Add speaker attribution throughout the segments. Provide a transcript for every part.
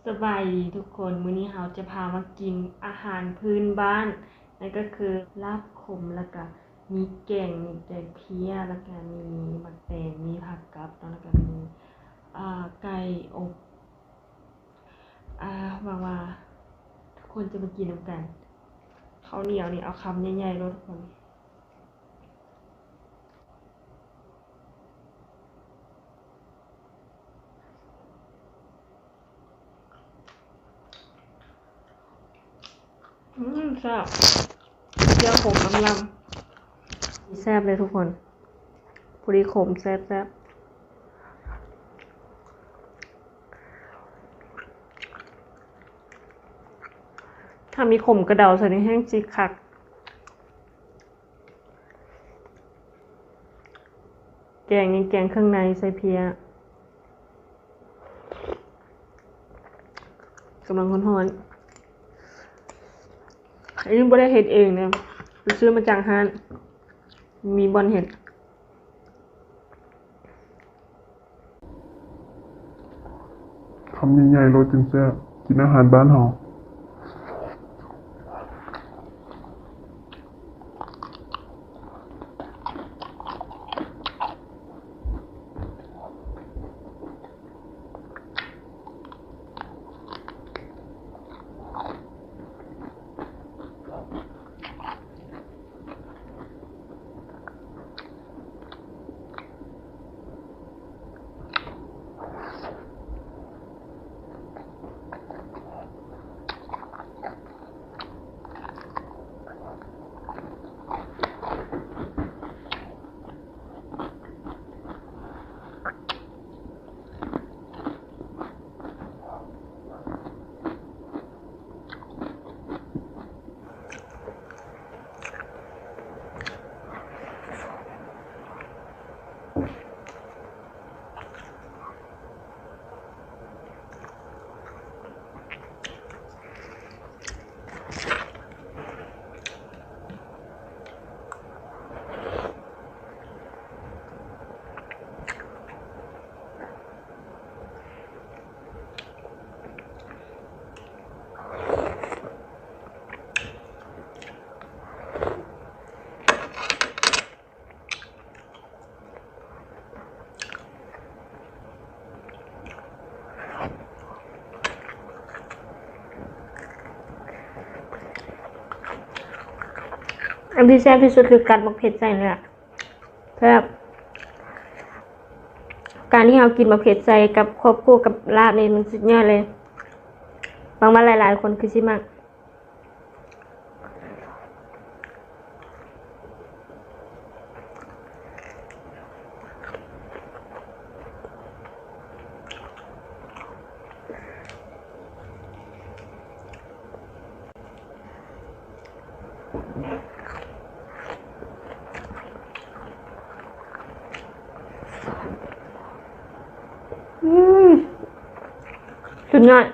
Speaker 1: สบายดีทุกคนมื้อนี้เราจะพามากินอาหารพื้นบ้านนั่นก็คือลาบขมแล้วก็มีแกงเพี้ยแล้วก็มีมักแตงมีผักกับแล้วก็มีไก่อบว่าทุกคนจะมากินนำกันข้าวเหนียวนี่เอาคำใหญ่ๆเลยทุกคนแซ่บเจียวขมลำแซ่บเลยทุกคนพอดีขมแซ่บถ้ามีขมกระเดาใส่ในแห้งจิกคักแกงเครื่องในใส่เพียกำลังร้อนๆอันนี้ไม่ได้เห็ดเองนะไปซื้อมาจากห้างมีบอนเห็ด
Speaker 2: คำใหญ่ๆโรยจึงแซ่บกินอาหารบ้านเฮา
Speaker 1: อันที่แซ่บที่สุดคือการบักเผ็ดใส่เนี่ยแซ่บการที่เรากินบักเผ็ดใส่กับควบคู่กับลาบนี่มันสุดยอดเลยบางมาหลายๆคนคือสิมากสุดยอด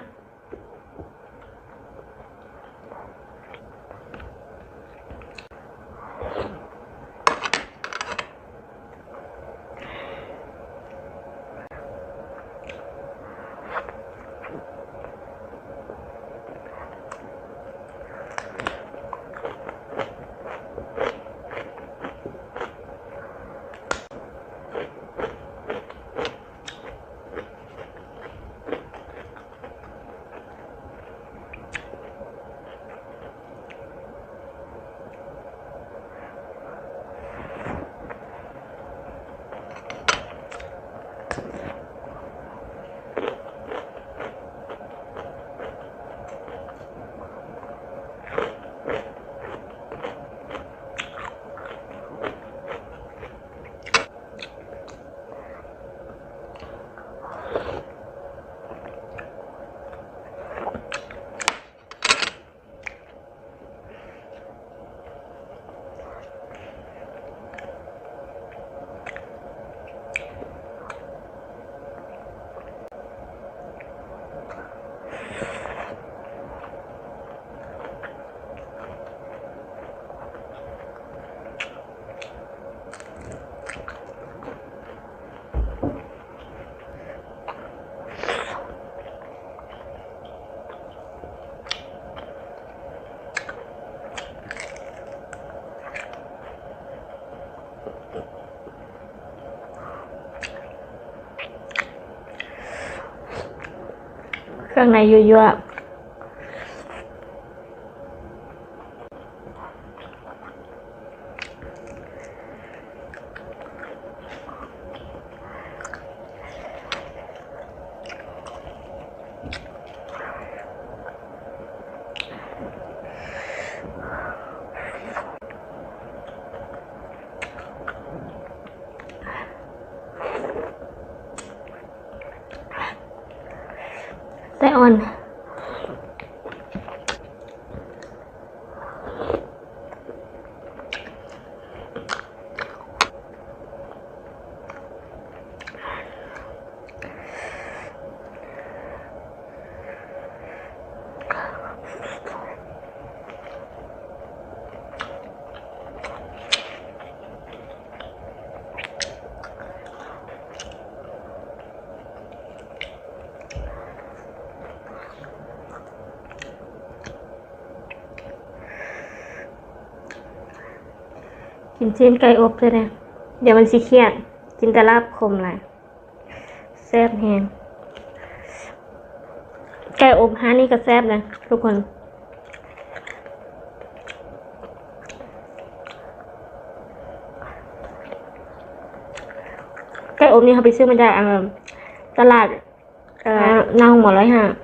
Speaker 3: เครื่องในยั่วๆไส้อ่อนกินชิ้นไก่อบเลยนะเดี๋ยวมันสิเครียดกินแต่ลาบคมเลยแซ่บแฮงไก่อบฮานี่ก็แซ่บนะทุกคนไก่อบนี่เขาไปซื้อมาจากตลาดหน้าห้องหมอ105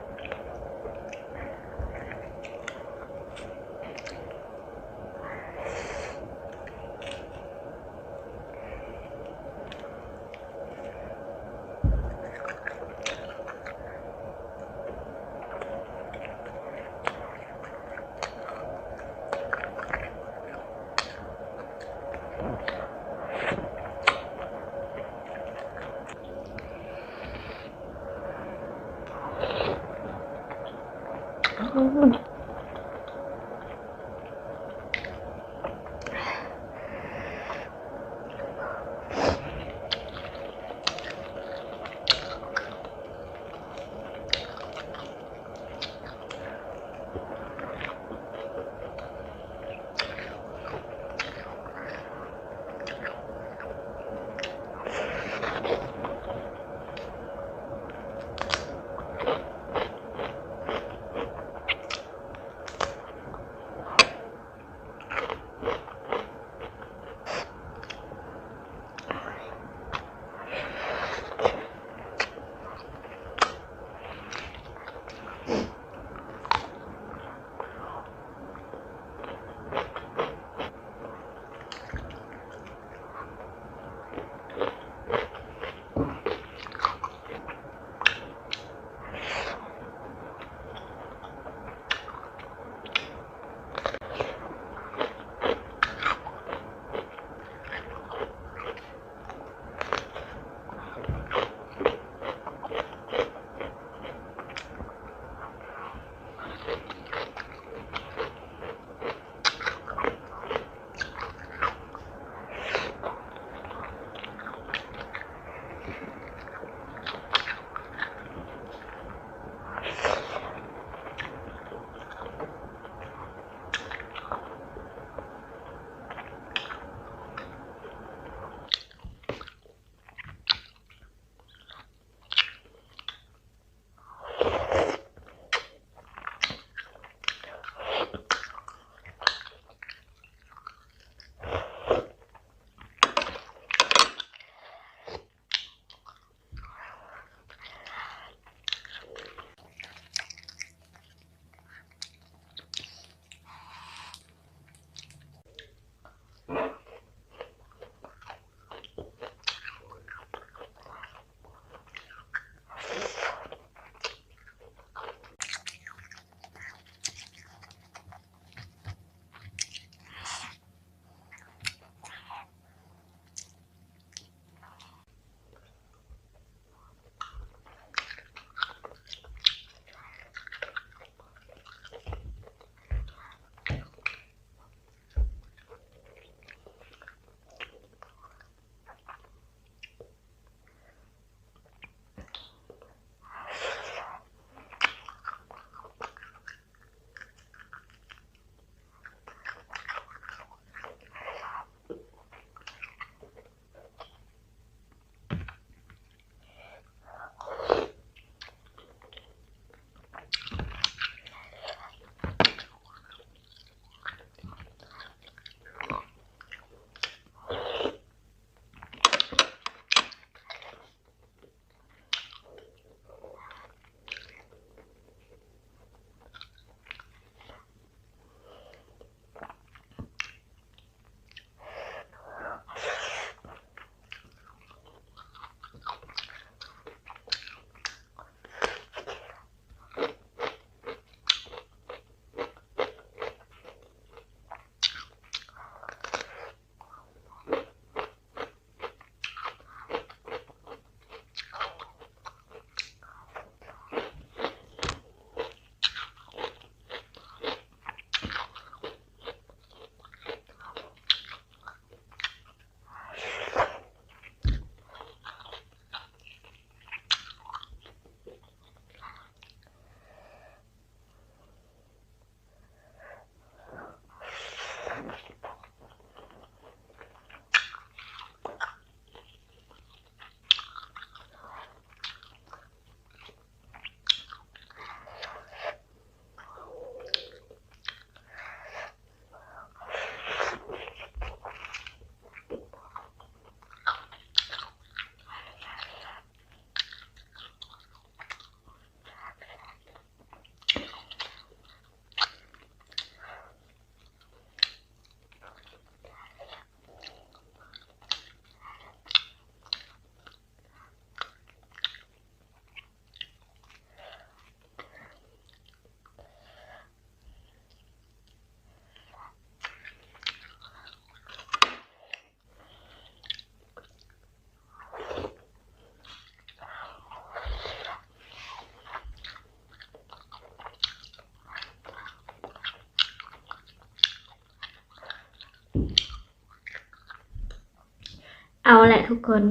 Speaker 3: เอาแหละทุกคน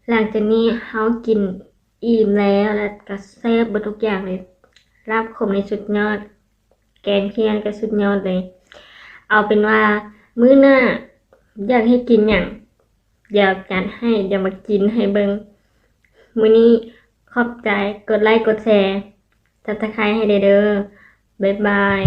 Speaker 3: หลังจากนี้เฮากินอิ่มแล้วแล้วก็แซ่บเบิดทุกอย่างเลยลาบขมในสุดยอด แกงเคียนก็สุดยอดเลย เอาเป็นว่ามื้อหน้าอยากให้กินอย่างอยากจัดให้เดี๋ยวมากินให้เบิงมื้อนี้ขอบใจกดไลค์กดแชร์ Subscribe ให้เด้อบ๊ายบาย